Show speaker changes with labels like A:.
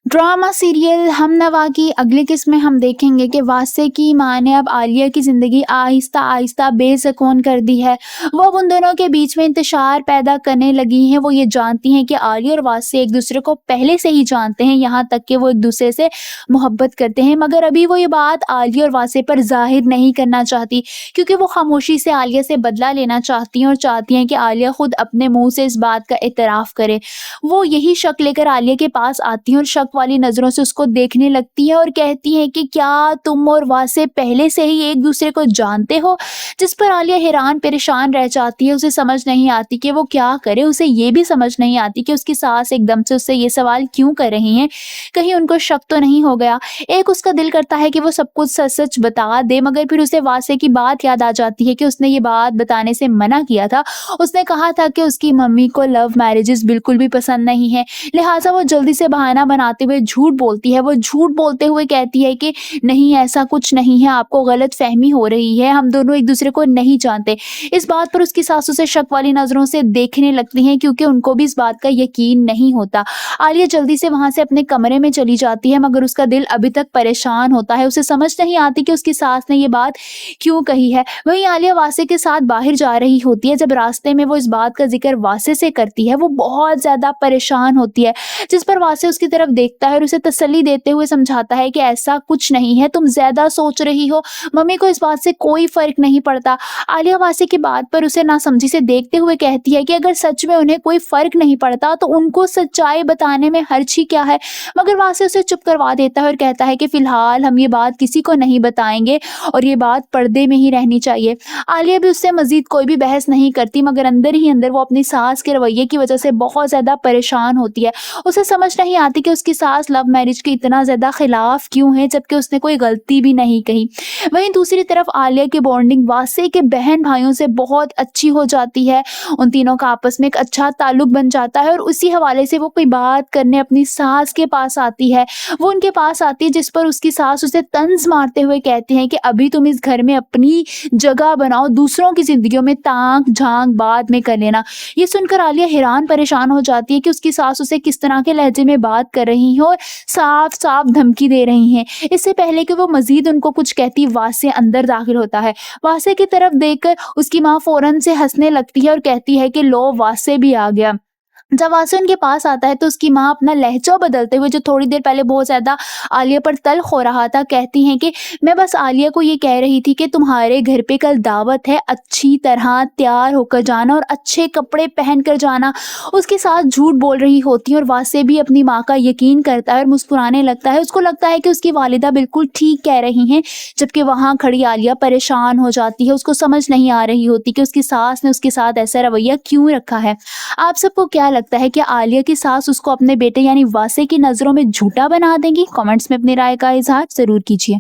A: Drama serial हमनवा की अगली किस्त में हम देखेंगे कि वासे की माँ ने अब आलिया की ज़िंदगी आहिस्ता आहिस्ता बेसुकून कर दी है। वो अब उन दोनों के बीच में इंतशार पैदा करने लगी हैं। वो ये जानती हैं कि आलिया और वासे एक दूसरे को पहले से ही जानते हैं, यहाँ तक कि वो एक दूसरे से मोहब्बत करते हैं, मगर अभी वो ये बात आलिया और वासे पर ज़ाहिर नहीं करना चाहती, क्योंकि वो खामोशी से आलिया से बदला लेना चाहती हैं और चाहती हैं कि आलिया खुद अपने मुँह से इस बात का एतराफ़ करे। वो यही शक लेकर आलिया के पास आती हैं और शक वाली नज़रों से उसको देखने लगती है और कहती हैं कि क्या तुम और वासे पहले से ही एक दूसरे को जानते हो? जिस पर आलिया हैरान परेशान रह जाती है। उसे समझ नहीं आती कि वो क्या करे। उसे ये भी समझ नहीं आती कि उसकी सास एकदम से उससे ये सवाल क्यों कर रही हैं, कहीं उनको शक तो नहीं हो गया। एक उसका दिल करता है कि वो सब कुछ सच सच बता दे, मगर फिर उसे वासे की बात याद आ जाती है कि उसने ये बात बताने से मना किया था। उसने कहा था कि उसकी मम्मी को लव मैरिजेस बिल्कुल भी पसंद नहीं है, लिहाजा वो जल्दी से बहाना बनाते हुए झूठ बोलती है। वो झूठ बोलते हुए कहती है कि नहीं, ऐसा कुछ नहीं है, आपको गलत फहमी हो रही है, हम दोनों एक दूसरे को नहीं जानते। इस बात पर उसकी सास उसे शक वाली नजरों से देखने लगती हैं, क्योंकि उनको भी इस बात का यकीन नहीं होता। आलिया जल्दी से वहां से अपने कमरे में चली जाती है, मगर उसका दिल अभी तक परेशान होता है। उसे समझ नहीं आती कि उसकी सास ने ये बात क्यों कही है। वहीं आलिया वासे के साथ बाहर जा रही होती है। जब रास्ते में वो इस बात का जिक्र वासे से करती है, वो बहुत ज्यादा परेशान होती है, जिस पर वासे उसकी तरफ देखता है और उसे तसल्ली देते हुए समझाता है कि ऐसा कुछ नहीं है, तुम ज्यादा सोच रही हो, मम्मी को इस बात से कोई फर्क नहीं पड़ता। आलिया वासे की बात पर उसे नासमझी से देखते हुए कहती है कि अगर सच में उन्हें कोई फर्क नहीं पड़ता तो उनको सच्चाई बताने में हर्ज ही क्या है। मगर वासे उसे चुप करवा देता है और कहता है कि फिलहाल हम ये बात किसी को नहीं बताएंगे और ये बात पर्दे में ही रहनी चाहिए। आलिया भी उससे मजीद कोई भी बहस नहीं करती, मगर अंदर ही अंदर वो अपनी सास के रवैये की वजह से बहुत ज्यादा परेशान होती है। उसे समझ नहीं आती कि उसकी सास लव मैरिज के इतना ज्यादा खिलाफ क्यों है, जबकि उसने कोई गलती भी नहीं कही। वहीं दूसरी तरफ आलिया की बॉन्डिंग वासे के बहन भाइयों से बहुत अच्छी हो जाती है। उन तीनों का आपस में एक अच्छा ताल्लुक बन जाता है और उसी हवाले से वो कोई बात करने अपनी सास के पास आती है। वो उनके पास आती है, जिस पर उसकी सास उसे तंज मारते हुए कहती हैं कि अभी तुम इस घर में अपनी जगह बनाओ, दूसरों की जिंदगियों में ताक झांक बाद में कर लेना। ये सुनकर आलिया हैरान परेशान हो जाती है कि उसकी सास उसे किस तरह के लहजे में बात कर रही है और साफ साफ धमकी दे रही हैं। इससे पहले कि वो मजीद उनको कुछ कहती, वासे अंदर दाखिल होता है। वासे की तरफ देखकर उसकी माँ फौरन से हंसने लगती है और कहती है कि लो, वासे भी आ गया। जब वासे उनके पास आता है तो उसकी माँ अपना लहजा बदलते हुए, जो थोड़ी देर पहले बहुत ज्यादा आलिया पर तल्ख हो रहा था, कहती हैं कि मैं बस आलिया को ये कह रही थी कि तुम्हारे घर पे कल दावत है, अच्छी तरह तैयार होकर जाना और अच्छे कपड़े पहन कर जाना। उसके साथ झूठ बोल रही होती है और वासे भी अपनी माँ का यकीन करता है और मुस्कुराने लगता है। उसको लगता है कि उसकी वालिदा बिल्कुल ठीक कह रही हैं, जबकि वहां खड़ी आलिया परेशान हो जाती है। उसको समझ नहीं आ रही होती कि उसकी सास ने उसके साथ ऐसा रवैया क्यों रखा है। आप सबको क्या लगता है कि आलिया की सास उसको अपने बेटे यानी वासे की नजरों में झूठा बना देंगी? कमेंट्स में अपनी राय का इजहार जरूर कीजिए।